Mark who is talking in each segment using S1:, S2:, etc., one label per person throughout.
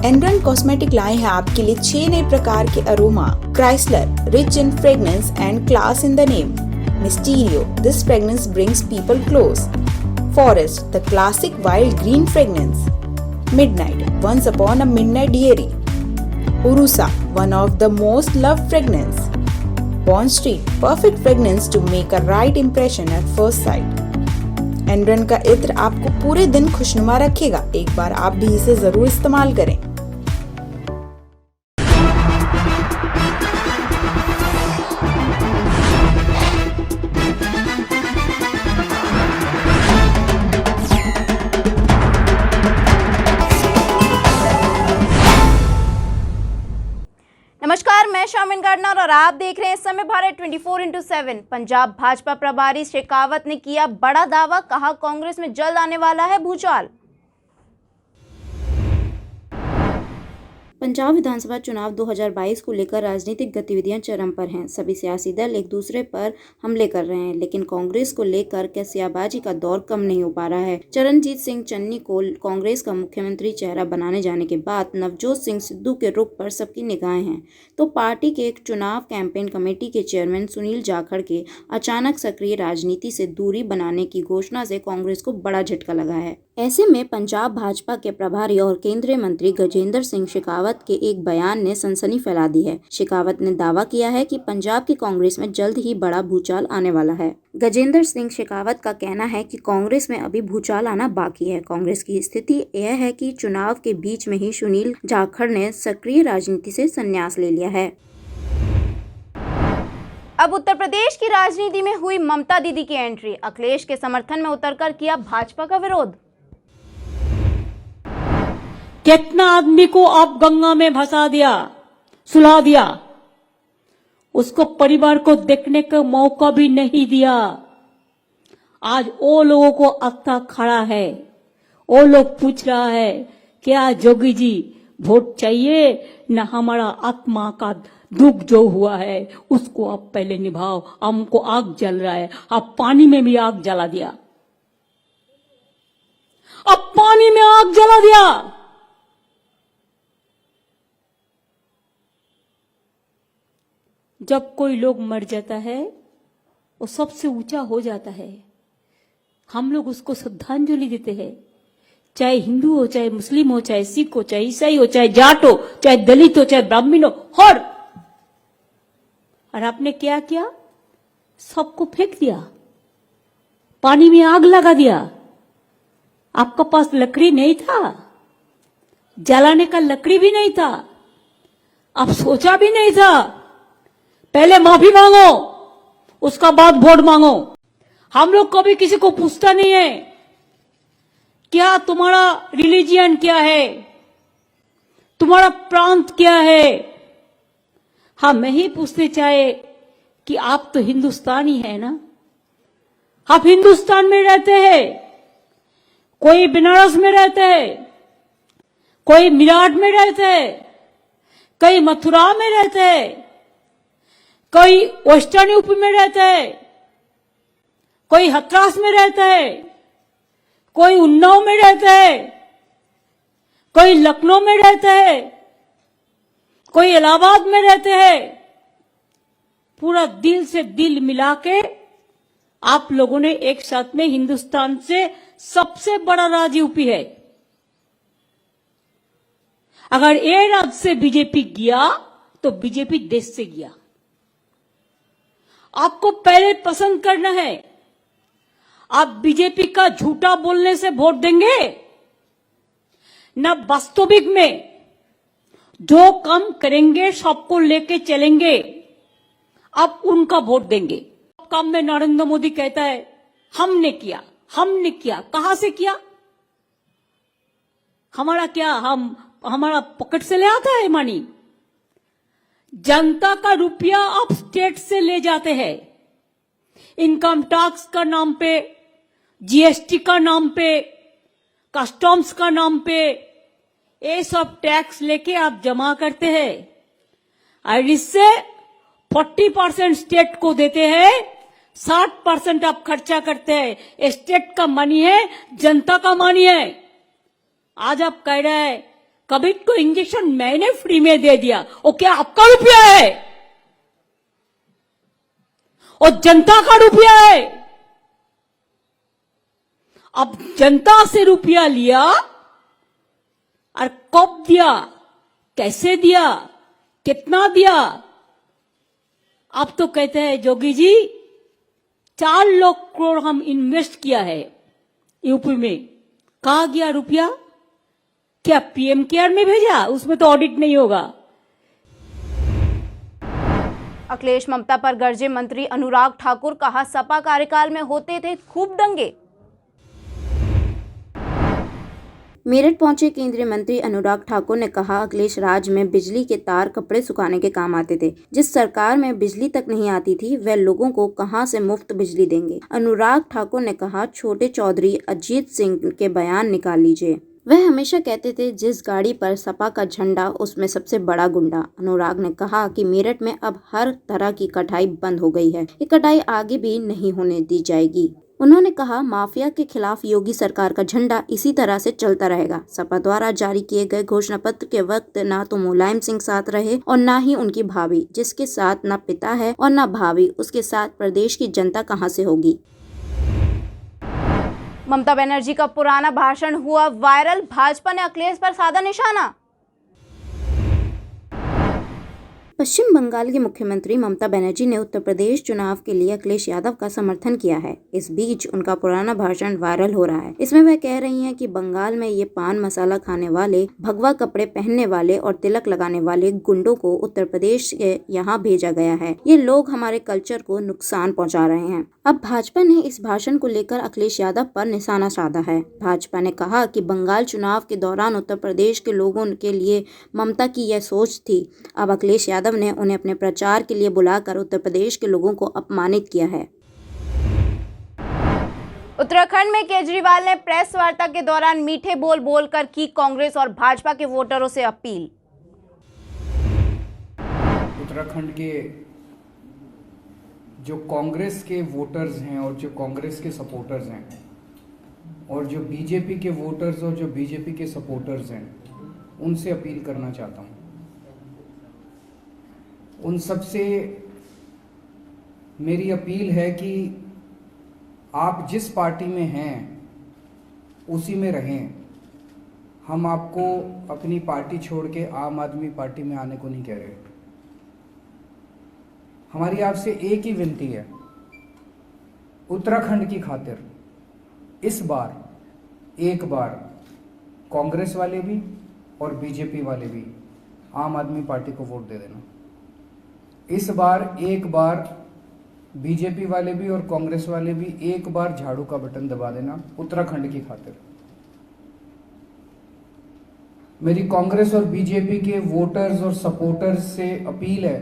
S1: एनरन cosmetic लाए हैं आपके लिए 6 नए प्रकार के aroma. Chrysler, rich in fragrance and class in the name. Mysterio, this fragrance brings people close. Forest, the classic wild green fragrance. Midnight, once upon a midnight dreary. Ursa, one of the most loved fragrance. Bond Street, perfect fragrance to make a right impression at first sight. एनरन का इत्र आपको पूरे दिन खुशनुमा रखेगा। एक बार आप भी इसे जरूर इस्तेमाल करें।
S2: नमस्कार, मैं शामिन गार्डनर और आप देख रहे हैं इस समय भारत 24/7। पंजाब भाजपा प्रभारी शेखावत ने किया बड़ा दावा, कहा कांग्रेस में जल्द आने वाला है भूचाल।
S3: पंजाब विधानसभा चुनाव 2022 को लेकर राजनीतिक गतिविधियां चरम पर हैं। सभी सियासी दल एक दूसरे पर हमले कर रहे हैं, लेकिन कांग्रेस को लेकर कैसियाबाजी का दौर कम नहीं हो पा रहा है। चरणजीत सिंह चन्नी को कांग्रेस का मुख्यमंत्री चेहरा बनाने जाने के बाद नवजोत सिंह सिद्धू के रुख पर सबकी निगाहें हैं, तो पार्टी के एक चुनाव कैंपेन कमेटी के चेयरमैन सुनील जाखड़ के अचानक सक्रिय राजनीति से दूरी बनाने की घोषणा से कांग्रेस को बड़ा झटका लगा है। ऐसे में पंजाब भाजपा के प्रभारी और केंद्रीय मंत्री गजेंद्र सिंह शेखावत के एक बयान ने सनसनी फैला दी है। शेखावत ने दावा किया है कि पंजाब की कांग्रेस में जल्द ही बड़ा भूचाल आने वाला है। गजेंद्र सिंह शेखावत का कहना है कि कांग्रेस में अभी भूचाल आना बाकी है। कांग्रेस की स्थिति यह है कि चुनाव के बीच में ही सुनील जाखड़ ने सक्रिय राजनीति से संन्यास ले लिया है।
S2: अब उत्तर प्रदेश की राजनीति में हुई ममता दीदी की एंट्री। अखिलेश के समर्थन में उतरकर किया भाजपा का विरोध।
S4: कितना आदमी को आप गंगा में भसा दिया, सुला दिया, उसको परिवार को देखने का मौका भी नहीं दिया। आज वो लोगों को अक्ता खड़ा है, वो लोग पूछ रहा है क्या जोगी जी वोट चाहिए न, हमारा आत्मा का दुख जो हुआ है उसको आप पहले निभाओ। हमको आग जल रहा है, आप पानी में भी आग जला दिया, अब पानी में आग जला दिया। जब कोई लोग मर जाता है वो सबसे ऊंचा हो जाता है, हम लोग उसको श्रद्धांजलि देते हैं, चाहे हिंदू हो, चाहे मुस्लिम हो, चाहे सिख हो, चाहे ईसाई हो, चाहे जाट हो, चाहे दलित हो, चाहे ब्राह्मण हो, और आपने क्या किया? सबको फेंक दिया, पानी में आग लगा दिया। आपका पास लकड़ी नहीं था, जलाने का लकड़ी भी नहीं था, आप सोचा भी नहीं था पहले माफी मांगो उसका बाद वोट मांगो। हम लोग कभी किसी को पूछता नहीं है क्या तुम्हारा रिलीजियन क्या है, तुम्हारा प्रांत क्या है। हम नहीं पूछते चाहे कि आप तो हिंदुस्तानी है ना, आप हिंदुस्तान में रहते हैं, कोई बनारस में रहते हैं, कोई मेरठ में रहते हैं, कोई मथुरा में रहते हैं, कोई वेस्टर्न यूपी में रहता है, कोई हथरास में रहता है, कोई उन्नाव में रहता है, कोई लखनऊ में रहता है, कोई इलाहाबाद में रहते हैं। पूरा दिल से दिल मिला के आप लोगों ने एक साथ में हिंदुस्तान से सबसे बड़ा राज्य यूपी है। अगर ये राज्य से बीजेपी गया तो बीजेपी देश से गया। आपको पहले पसंद करना है, आप बीजेपी का झूठा बोलने से वोट देंगे न, वास्तविक में जो काम करेंगे सबको लेके चलेंगे, आप उनका वोट देंगे। काम में नरेंद्र मोदी कहता है हमने किया, हमने किया, कहां से किया? हमारा क्या, हमारा पॉकेट से ले आता है मनी? जनता का रुपया आप स्टेट से ले जाते हैं, इनकम टैक्स का नाम पे, जीएसटी का नाम पे, कस्टम्स का नाम पे, ये सब टैक्स लेके आप जमा करते हैं और इससे 40% स्टेट को देते हैं, 60% आप खर्चा करते हैं। स्टेट का मनी है, जनता का मनी है। आज आप कह रहे हैं कोविड को इंजेक्शन मैंने फ्री में दे दिया, वो क्या आपका रुपया है? और जनता का रुपया है। अब जनता से रुपया लिया और कब दिया, कैसे दिया, कितना दिया? अब तो कहते हैं जोगी जी 4 लाख करोड़ हम इन्वेस्ट किया है यूपी में। कहा गया रुपया? क्या पीएम केयर में भेजा? उसमें तो ऑडिट नहीं होगा।
S2: अखिलेश ममता पर गरजे मंत्री अनुराग ठाकुर, कहा सपा कार्यकाल में होते थे खूब दंगे।
S3: मेरठ पहुंचे केंद्रीय मंत्री अनुराग ठाकुर ने कहा, अखिलेश राज में बिजली के तार कपड़े सुखाने के काम आते थे। जिस सरकार में बिजली तक नहीं आती थी वह लोगों को कहां से मुफ्त बिजली देंगे। अनुराग ठाकुर ने कहा, छोटे चौधरी अजीत सिंह के बयान निकाल लीजिए। वह हमेशा कहते थे जिस गाड़ी पर सपा का झंडा उसमें सबसे बड़ा गुंडा। अनुराग ने कहा कि मेरठ में अब हर तरह की कटाई बंद हो गई है, ये कटाई आगे भी नहीं होने दी जाएगी। उन्होंने कहा, माफिया के खिलाफ योगी सरकार का झंडा इसी तरह से चलता रहेगा। सपा द्वारा जारी किए गए घोषणा पत्र के वक्त ना तो मुलायम सिंह साथ रहे और ना ही उनकी भाभी, जिसके साथ न पिता है और न भाभी, उसके साथ प्रदेश की जनता कहां से होगी।
S2: ममता बनर्जी का पुराना भाषण हुआ वायरल, भाजपा ने अखिलेश पर साधा निशाना।
S3: पश्चिम बंगाल की मुख्यमंत्री ममता बनर्जी ने उत्तर प्रदेश चुनाव के लिए अखिलेश यादव का समर्थन किया है। इस बीच उनका पुराना भाषण वायरल हो रहा है। इसमें वह कह रही हैं कि बंगाल में ये पान मसाला खाने वाले, भगवा कपड़े पहनने वाले और तिलक लगाने वाले गुंडों को उत्तर प्रदेश के यहाँ भेजा गया है। ये लोग हमारे कल्चर को नुकसान पहुँचा रहे हैं। अब भाजपा ने इस भाषण को लेकर अखिलेश यादव पर निशाना साधा है। भाजपा ने कहा कि बंगाल चुनाव के दौरान उत्तर प्रदेश के लोगों के लिए ममता की यह सोच थी। अब अखिलेश यादव ने उन्हें अपने प्रचार के लिए बुलाकर उत्तर प्रदेश के लोगों को अपमानित किया है।
S2: उत्तराखंड में केजरीवाल ने प्रेस वार्ता के दौरान मीठे बोल बोलकर की कांग्रेस और भाजपा के वोटरों से अपील।
S5: उत्तराखंड के जो कांग्रेस के वोटर्स हैं और जो कांग्रेस के सपोर्टर्स हैं और जो बीजेपी के वोटर्स और जो बीजेपी के सपोर्टर्स हैं, उनसे अपील करना चाहता हूं। उन सबसे मेरी अपील है कि आप जिस पार्टी में हैं उसी में रहें। हम आपको अपनी पार्टी छोड़ के आम आदमी पार्टी में आने को नहीं कह रहे। हमारी आपसे एक ही विनती है, उत्तराखंड की खातिर इस बार एक बार कांग्रेस वाले भी और बीजेपी वाले भी आम आदमी पार्टी को वोट दे देना। इस बार एक बार बीजेपी वाले भी और कांग्रेस वाले भी एक बार झाड़ू का बटन दबा देना उत्तराखंड की खातिर। मेरी कांग्रेस और बीजेपी के वोटर्स और सपोर्टर्स से अपील है,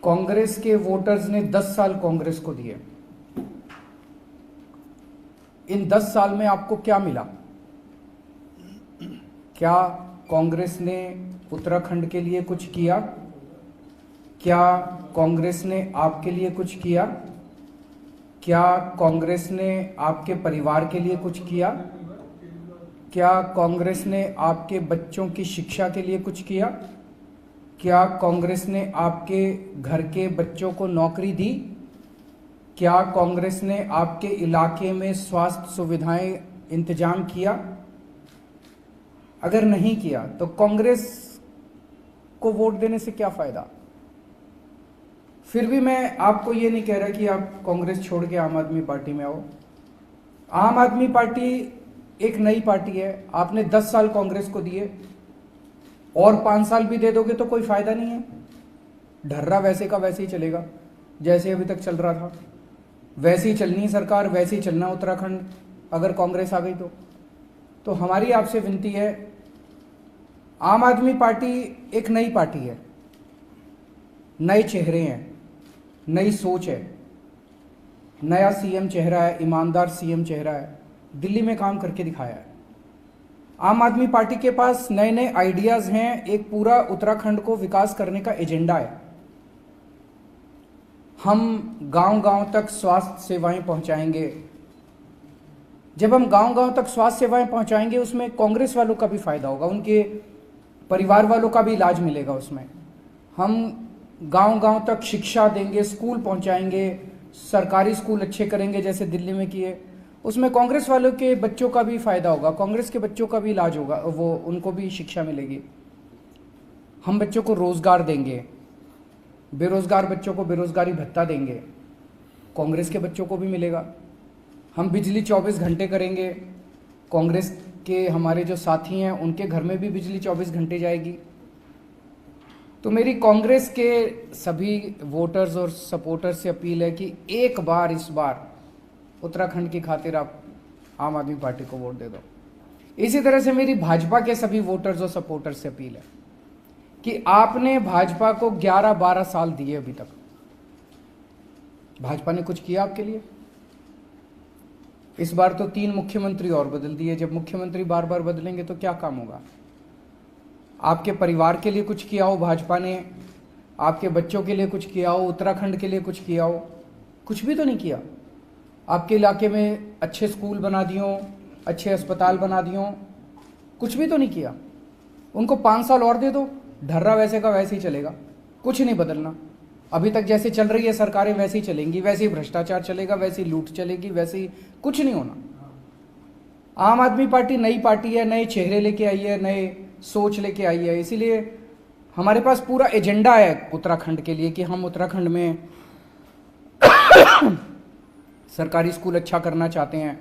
S5: कांग्रेस के वोटर्स ने 10 साल कांग्रेस को दिए। इन 10 साल में आपको क्या मिला? क्या कांग्रेस ने उत्तराखंड के लिए कुछ किया? क्या कांग्रेस ने आपके लिए कुछ किया? क्या कांग्रेस ने आपके परिवार के लिए कुछ किया? क्या कांग्रेस ने आपके बच्चों की शिक्षा के लिए कुछ किया? क्या कांग्रेस ने आपके घर के बच्चों को नौकरी दी? क्या कांग्रेस ने आपके इलाके में स्वास्थ्य सुविधाएं इंतजाम किया? अगर नहीं किया तो कांग्रेस को वोट देने से क्या फायदा? फिर भी मैं आपको ये नहीं कह रहा कि आप कांग्रेस छोड़ के आम आदमी पार्टी में आओ। आम आदमी पार्टी एक नई पार्टी है। आपने 10 साल कांग्रेस को दिए और 5 साल भी दे दोगे तो कोई फायदा नहीं है। ढर्रा वैसे का वैसे ही चलेगा जैसे अभी तक चल रहा था। वैसे ही चलनी है सरकार, वैसे ही चलना उत्तराखंड अगर कांग्रेस आ गई तो हमारी आपसे विनती है, आम आदमी पार्टी एक नई पार्टी है, नए चेहरे हैं, नई सोच है, नया सीएम चेहरा है, ईमानदार सीएम चेहरा है, दिल्ली में काम करके दिखाया है। आम आदमी पार्टी के पास नए नए आइडियाज हैं, एक पूरा उत्तराखंड को विकास करने का एजेंडा है। हम गांव-गांव तक स्वास्थ्य सेवाएं पहुंचाएंगे, जब हम गांव गांव तक स्वास्थ्य सेवाएं पहुंचाएंगे उसमें कांग्रेस वालों का भी फायदा होगा, उनके परिवार वालों का भी इलाज मिलेगा। उसमें हम गांव गांव तक शिक्षा देंगे, स्कूल पहुंचाएंगे, सरकारी स्कूल अच्छे करेंगे जैसे दिल्ली में किए, उसमें कांग्रेस वालों के बच्चों का भी फायदा होगा, कांग्रेस के बच्चों का भी इलाज होगा, वो उनको भी शिक्षा मिलेगी। हम बच्चों को रोजगार देंगे, बेरोजगार बच्चों को बेरोजगारी भत्ता देंगे, कांग्रेस के बच्चों को भी मिलेगा। हम बिजली 24 घंटे करेंगे, कांग्रेस के हमारे जो साथी हैं उनके घर में भी बिजली 24 घंटे जाएगी। तो मेरी कांग्रेस के सभी वोटर्स और सपोर्टर्स से अपील है कि एक बार इस बार उत्तराखंड की खातिर आप आम आदमी पार्टी को वोट दे दो। इसी तरह से मेरी भाजपा के सभी वोटर्स और सपोर्टर्स से अपील है कि आपने भाजपा को 11-12 साल दिए, अभी तक भाजपा ने कुछ किया आपके लिए? इस बार तो 3 मुख्यमंत्री और बदल दिए। जब मुख्यमंत्री बार बार बदलेंगे तो क्या काम होगा? आपके परिवार के लिए कुछ किया हो भाजपा ने, आपके बच्चों के लिए कुछ किया हो, उत्तराखंड के लिए कुछ किया हो? कुछ भी तो नहीं किया। आपके इलाके में अच्छे स्कूल बना दियो, अच्छे अस्पताल बना दियो, कुछ भी तो नहीं किया। उनको 5 साल और दे दो, ढर्रा वैसे का वैसे ही चलेगा, कुछ नहीं बदलना। अभी तक जैसे चल रही है सरकारें वैसे ही चलेंगी, वैसे ही भ्रष्टाचार चलेगा, वैसे ही लूट चलेगी, वैसे ही कुछ नहीं होना। आम आदमी पार्टी नई पार्टी है, नए चेहरे लेके आई है, नए सोच लेके आई है, इसीलिए हमारे पास पूरा एजेंडा है उत्तराखंड के लिए कि हम उत्तराखंड में सरकारी स्कूल अच्छा करना चाहते हैं।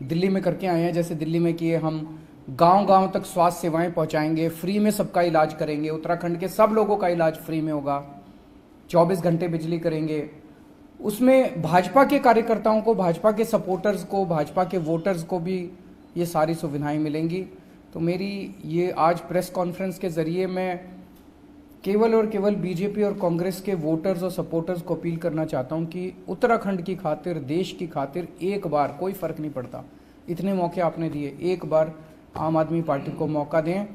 S5: दिल्ली में करके आए हैं, जैसे दिल्ली में किए, हम गांव गांव तक स्वास्थ्य सेवाएं पहुंचाएंगे, फ्री में सबका इलाज करेंगे, उत्तराखंड के सब लोगों का इलाज फ्री में होगा, 24 घंटे बिजली करेंगे। उसमें भाजपा के कार्यकर्ताओं को, भाजपा के सपोर्टर्स को, भाजपा के वोटर्स को भी ये सारी सुविधाएं मिलेंगी। तो मेरी ये आज प्रेस कॉन्फ्रेंस के जरिए मैं केवल और केवल बीजेपी और कांग्रेस के वोटर्स और सपोर्टर्स को अपील करना चाहता हूं कि उत्तराखंड की खातिर, देश की खातिर एक बार, कोई फर्क नहीं पड़ता, इतने मौके आपने दिए, एक बार आम आदमी पार्टी को मौका दें।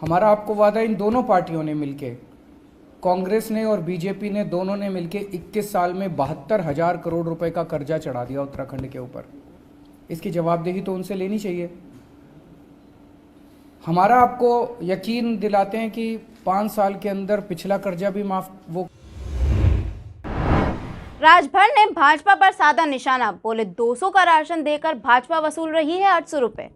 S5: हमारा आपको वादा, इन दोनों पार्टियों ने मिलके, कांग्रेस ने और बीजेपी ने, दोनों ने मिलके 21 साल में 72,000 करोड़ रुपए का कर्जा चढ़ा दिया उत्तराखंड के ऊपर। इसकी जवाबदेही तो उनसे लेनी चाहिए। हमारा आपको यकीन दिलाते हैं कि 5 साल के अंदर पिछला कर्जा भी माफ। वो
S2: राजभर ने भाजपा पर साधा निशाना, बोले 200 का राशन देकर भाजपा वसूल रही है 800 रुपए।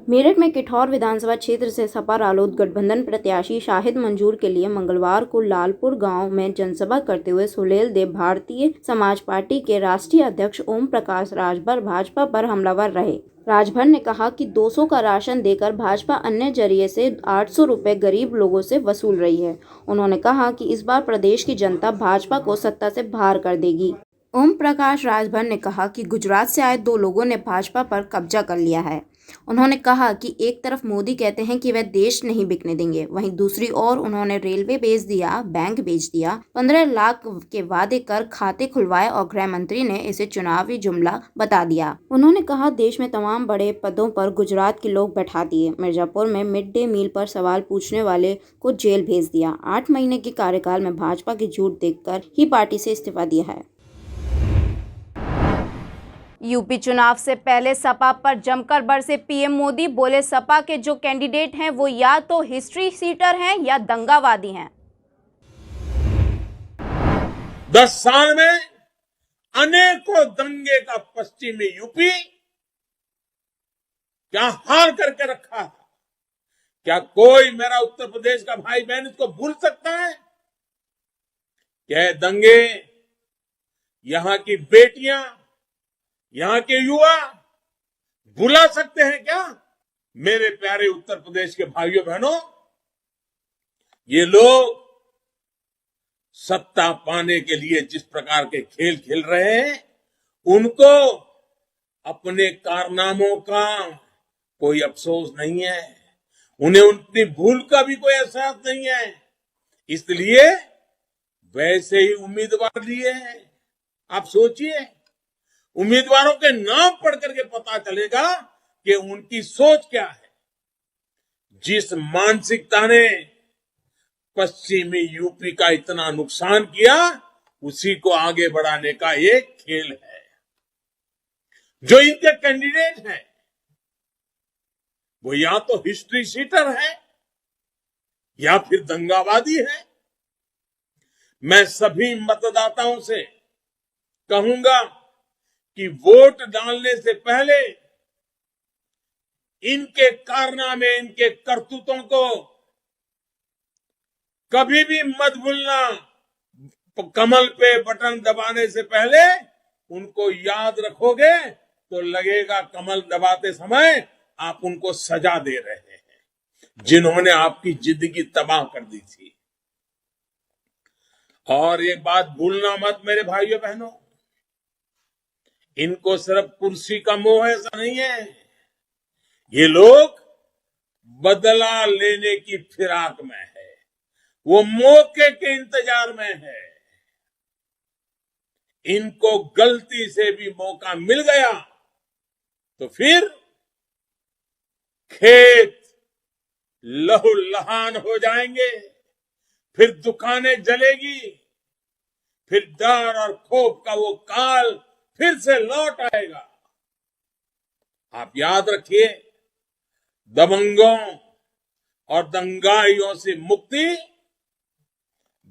S3: मेरठ में किठौर विधानसभा क्षेत्र से सपा रालोद गठबंधन प्रत्याशी शाहिद मंजूर के लिए मंगलवार को लालपुर गांव में जनसभा करते हुए सुहेल देव भारतीय समाज पार्टी के राष्ट्रीय अध्यक्ष ओम प्रकाश राजभर भाजपा पर हमलावर रहे। राजभर ने कहा कि 200 का राशन देकर भाजपा अन्य जरिए से 800 रुपए गरीब लोगों से वसूल रही है। उन्होंने कहा कि इस बार प्रदेश की जनता भाजपा को सत्ता से बाहर कर देगी। ओम प्रकाश राजभर ने कहा कि गुजरात से आए 2 लोगों ने भाजपा पर कब्जा कर लिया है। उन्होंने कहा कि एक तरफ मोदी कहते हैं कि वह देश नहीं बिकने देंगे, वहीं दूसरी ओर उन्होंने रेलवे बेच दिया, बैंक बेच दिया, 15 लाख के वादे कर खाते खुलवाए और गृह मंत्री ने इसे चुनावी जुमला बता दिया। उन्होंने कहा देश में तमाम बड़े पदों पर गुजरात के लोग बैठा दिए। मिर्जापुर में मिड डे मील पर सवाल पूछने वाले को जेल भेज दिया। 8 महीने के कार्यकाल में भाजपा के झूठ देखकर ही पार्टी से इस्तीफा दिया है।
S2: यूपी चुनाव से पहले सपा पर जमकर बरसे पीएम मोदी, बोले सपा के जो कैंडिडेट हैं वो या तो हिस्ट्री सीटर हैं या दंगावादी हैं।
S6: 10 साल में अनेकों दंगे का पश्चिमी यूपी क्या हाल करके रखा है। क्या कोई मेरा उत्तर प्रदेश का भाई बहन इसको भूल सकता है? क्या दंगे यहां की बेटियां, यहां के युवा भुला सकते हैं क्या? मेरे प्यारे उत्तर प्रदेश के भाइयों बहनों, ये लोग सत्ता पाने के लिए जिस प्रकार के खेल खेल रहे हैं, उनको अपने कारनामों का कोई अफसोस नहीं है, उन्हें उनकी भूल का भी कोई एहसास नहीं है। इसलिए वैसे ही उम्मीदवार लिए हैं। आप सोचिए, उम्मीदवारों के नाम पढ़ करके पता चलेगा कि उनकी सोच क्या है। जिस मानसिकता ने पश्चिमी यूपी का इतना नुकसान किया, उसी को आगे बढ़ाने का एक खेल है। जो इनके कैंडिडेट हैं वो या तो हिस्ट्री शीटर है या फिर दंगावादी है। मैं सभी मतदाताओं से कहूंगा कि वोट डालने से पहले इनके कारनामे, इनके करतूतों को कभी भी मत भूलना। कमल पे बटन दबाने से पहले उनको याद रखोगे तो लगेगा कमल दबाते समय आप उनको सजा दे रहे हैं, जिन्होंने आपकी जिंदगी तबाह कर दी थी। और एक बात भूलना मत मेरे भाइयों बहनों, इनको सिर्फ कुर्सी का मोह ऐसा नहीं है, ये लोग बदला लेने की फिराक में है, वो मौके के इंतजार में है। इनको गलती से भी मौका मिल गया तो फिर खेत लहूलुहान हो जाएंगे, फिर दुकानें जलेगी, फिर डर और खौफ का वो काल फिर से लौट आएगा। आप याद रखिए, दबंगों और दंगाइयों से मुक्ति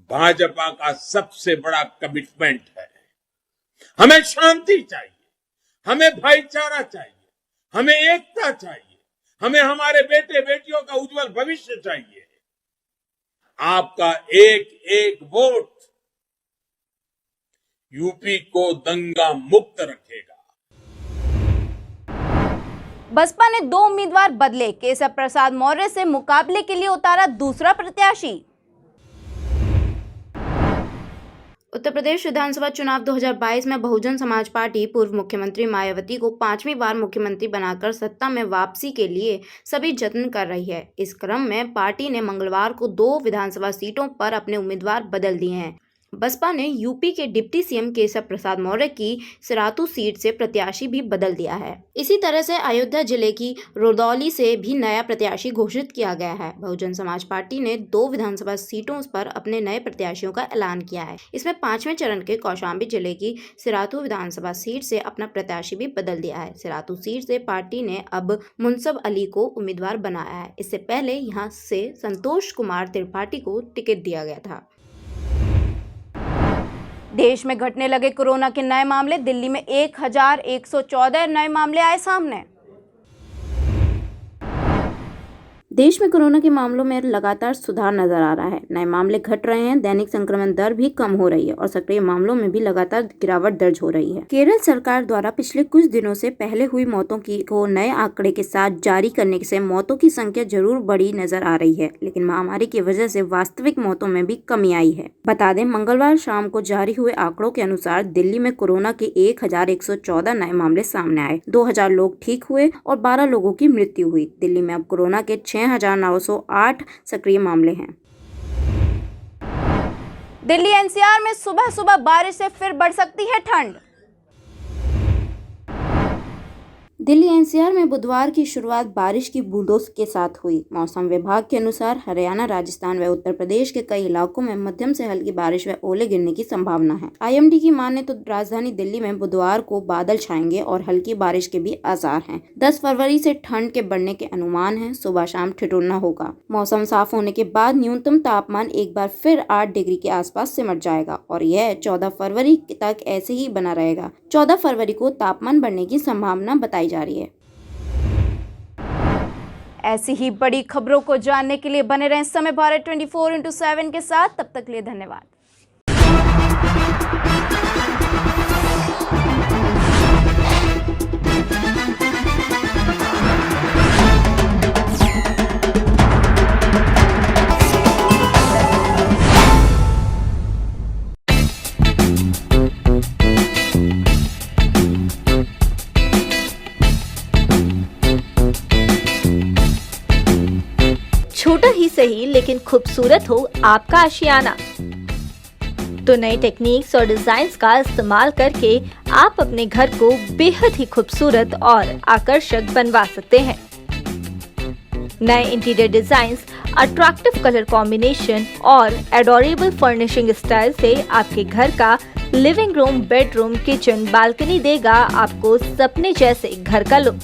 S6: भाजपा का सबसे बड़ा कमिटमेंट है। हमें शांति चाहिए, हमें भाईचारा चाहिए, हमें एकता चाहिए, हमें हमारे बेटे बेटियों का उज्जवल भविष्य चाहिए। आपका एक एक वोट यूपी को दंगा मुक्त रखेगा।
S2: बसपा ने 2 उम्मीदवार बदले, केशव प्रसाद मौर्य से मुकाबले के लिए उतारा दूसरा प्रत्याशी।
S3: उत्तर प्रदेश विधानसभा चुनाव 2022 में बहुजन समाज पार्टी पूर्व मुख्यमंत्री मायावती को 5वीं बार मुख्यमंत्री बनाकर सत्ता में वापसी के लिए सभी जत्न कर रही है। इस क्रम में पार्टी ने मंगलवार को 2 विधानसभा सीटों पर अपने उम्मीदवार बदल दिए हैं। बसपा ने यूपी के डिप्टी सीएम केशव प्रसाद मौर्य की सिराथू सीट से प्रत्याशी भी बदल दिया है। इसी तरह से अयोध्या जिले की रुदौली से भी नया प्रत्याशी घोषित किया गया है। बहुजन समाज पार्टी ने 2 विधानसभा सीटों पर अपने नए प्रत्याशियों का ऐलान किया है। इसमें 5वें चरण के कौशाम्बी जिले की सिराथू विधानसभा सीट से अपना प्रत्याशी भी बदल दिया है। सिराथू सीट से पार्टी ने अब मुनसब अली को उम्मीदवार बनाया है। इससे पहले यहाँ से संतोष कुमार त्रिपाठी को टिकट दिया गया था।
S2: देश में घटने लगे कोरोना के नए मामले, दिल्ली में 1114 नए मामले आए सामने।
S3: देश में कोरोना के मामलों में लगातार सुधार नजर आ रहा है। नए मामले घट रहे हैं, दैनिक संक्रमण दर भी कम हो रही है और सक्रिय मामलों में भी लगातार गिरावट दर्ज हो रही है। केरल सरकार द्वारा पिछले कुछ दिनों से पहले हुई मौतों को नए आंकड़े के साथ जारी करने से मौतों की संख्या जरूर बढ़ी नजर आ रही है, लेकिन महामारी की वजह से वास्तविक मौतों में भी कमी आई है। बता दें, मंगलवार शाम को जारी हुए आंकड़ों के अनुसार दिल्ली में कोरोना के 1114 नए मामले सामने आए, 2000 लोग ठीक हुए और 12 लोगों की मृत्यु हुई। दिल्ली में अब कोरोना के 6908 सक्रिय मामले हैं।
S2: दिल्ली एनसीआर में सुबह सुबह बारिश से फिर बढ़ सकती है ठंड।
S3: दिल्ली एनसीआर में बुधवार की शुरुआत बारिश की बूंदों के साथ हुई। मौसम विभाग के अनुसार हरियाणा, राजस्थान व उत्तर प्रदेश के कई इलाकों में मध्यम से हल्की बारिश व ओले गिरने की संभावना है। आईएमडी की माने तो राजधानी दिल्ली में बुधवार को बादल छाएंगे और हल्की बारिश के भी आसार हैं। 10 फरवरी से ठंड के बढ़ने के अनुमान है। सुबह शाम ठिठुरना होगा। मौसम साफ होने के बाद न्यूनतम तापमान एक बार फिर 8 डिग्री के आसपास सिमट जाएगा और यह 14 फरवरी तक ऐसे ही बना रहेगा। 14 फरवरी को तापमान बढ़ने की संभावना बताई जा रही है।
S2: ऐसी ही बड़ी खबरों को जानने के लिए बने रहें समय भारत 24/7 के साथ। तब तक के लिए धन्यवाद।
S7: छोटा ही सही लेकिन खूबसूरत हो आपका आशियाना, तो नई टेक्निक्स और डिजाइन्स का इस्तेमाल करके आप अपने घर को बेहद ही खूबसूरत और आकर्षक बनवा सकते हैं। नए interior designs, attractive colour combination और एडोरेबल फर्निशिंग स्टाइल से आपके घर का living room, bedroom, kitchen, balcony देगा आपको सपने जैसे घर का लुक।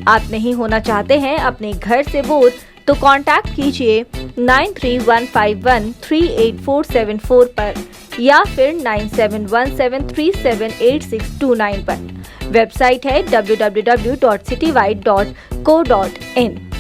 S7: आप नहीं होना चाहते हैं अपने घर से बोर, तो कांटेक्ट कीजिए 9315138474 पर या फिर 9717378629 पर। वेबसाइट है www.citywide.co.in।